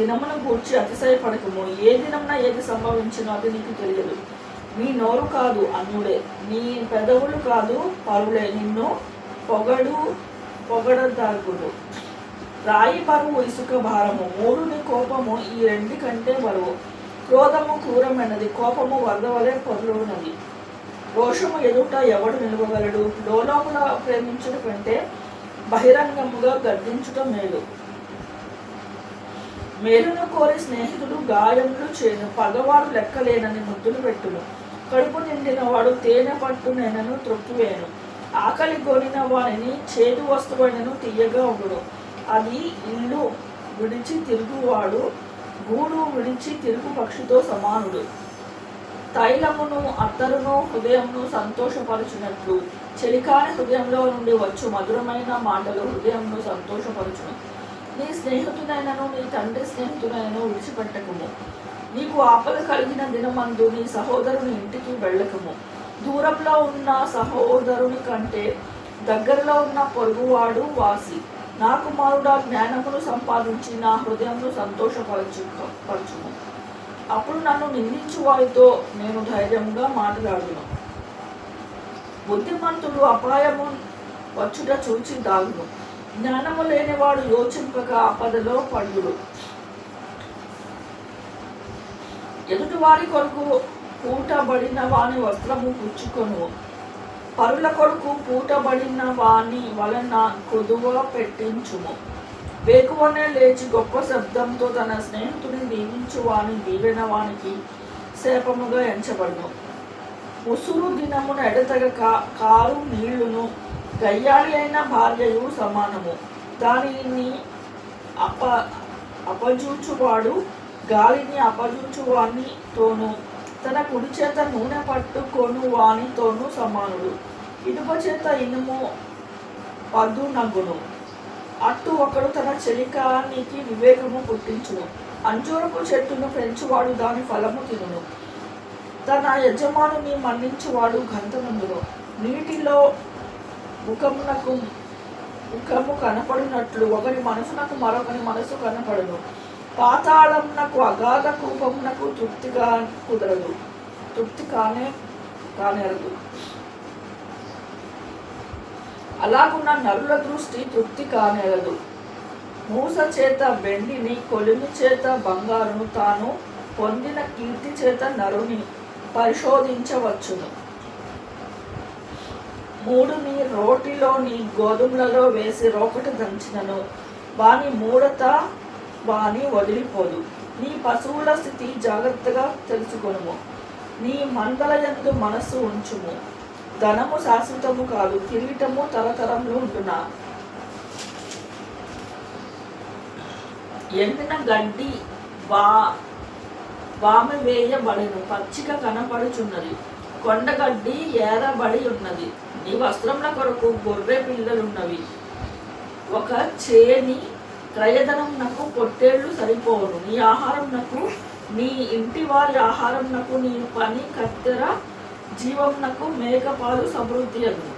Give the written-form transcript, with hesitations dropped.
దినమును గూర్చి అతిశయపడకము. ఏ దినమున ఏది సంభవించినో అది నీకు తెలియదు. నీ నోరు కాదు అన్యుడే, నీ పెదవులు కాదు పరులే నిన్ను పొగడదగుదు. రాయి బరువు ఇసుక భారము, మూడుని కోపము ఈ రెండి కంటే బరువు. క్రోధము క్రూరమైనది, కోపము వరద వలె పొర్లునది. రోషము ఎదుట ఎవడు నిలవగలడు? లోలోపల ప్రేమించుట కంటే బహిరంగముగా గర్దించుట మేలు. మేలును కోరి స్నేహితుడు గాయములు చేను, పగవాడు లెక్కలేనని ముద్దులు పెట్టును. కడుపు నిండిన వాడు తేనె పట్టునైనను త్రొక్కివేను. ఆకలి కొనిన వాడిని చేదు వస్తువైనను తీయగా ఉండును. అది ఇల్లు విడిచి తిరుగువాడు గూడు విడిచి తిరుగు పక్షితో సమానుడు. తైలమును అత్తరును హృదయమును సంతోషపరచునట్లు చెలికాని హృదయంలో నుండి వచ్చు మధురమైన మాటలు హృదయమును సంతోషపరచును. నీ స్నేహితునైనను నీ తండ్రి స్నేహితునైనను విడిచిపెట్టకము. నీకు ఆపద కలిగిన దినమందు నీ సహోదరుని ఇంటికి వెళ్ళకము. దూరంలో ఉన్న సహోదరుని కంటే దగ్గరలో ఉన్న పొరుగువాడు వాసి. నా కుమారుడా, జ్ఞానమును సంపాదించి నా హృదయమును సంతోషపరచుము. అప్పుడు నన్ను నిందించు వారితో నేను ధైర్యంగా మాట్లాడును. బుద్ధిమంతుడు అపాయము వచ్చుట చూచి దాగును. జ్ఞానము లేనివాడు యోచింపక ఆపదలో పడుడు. ఎదుటివారి కొరకు పూటబడిన వాని వస్త్రము పుచ్చుకొను. పరుల కొరకు పూటబడిన వాని వలన కొదువ పెట్టించుము. వేకువనే లేచి గొప్ప శబ్దంతో తన స్నేహితుడిని దీవించు వాని దీవెన వానికి శాపముగా ఎంచబడును. ముసురు దినమున ఎడతెగక కారు నీళ్లును గయ్యాళి అయిన భార్యయు సమానము. దానిని అపజూచువాడు గాలిని అపజూచువానితోనూ తన కుడి చేత నూనె పట్టుకొను వానితోనూ సమానుడు. ఇనుప చేత ఇనుము పదునగును. అట్టు ఒకడు తన చెలికానికి వివేకము పుట్టించును. అంజూరపు చెట్టును పెంచువాడు దాని ఫలము తినును. తన యజమానుని మన్నించువాడు ఘనతనందును. నీటిలో ముఖము కనపడినట్లు ఒకరి మనసునకు మరొకరి మనసు కనపడును. పాతాళమునకు అగాధ కూపమునకు తృప్తి కానేరదు. అలాగున్న నరుల దృష్టి తృప్తి కానేరదు. మూస చేత వెండిని, కొలిమి చేత బంగారును, తాను పొందిన కీర్తి చేత నరుని పరిశోధించవచ్చును. మూడుని రోటిలోని గోధుమలలో వేసి రోకటి దంచినను వాని మూడత వాని వదిలిపోదు. నీ పశువుల స్థితి జాగ్రత్తగా తెలుసుకొనుము. నీ మందల యందు మనస్సు ఉంచుము. ధనము శాశ్వతము కాదు, కిరీటము తరతరములు ఉంటున్నా. ఎండిన గడ్డి వామి వేయబడెను, పచ్చిక కనపడుచున్నది. కొండగడ్డి ఏరబడి ఉన్నది. నీ వస్త్రముల కొరకు గొర్రె పిల్లలున్నవి. ఒక చేని క్రయధనమునకు పొట్టేళ్లు సరిపోను. నీ ఆహారమునకు, నీ ఇంటి వారి ఆహారమునకు, నీ పని కత్తెర జీవమునకు మేకపాలు సమృద్ధి అగును.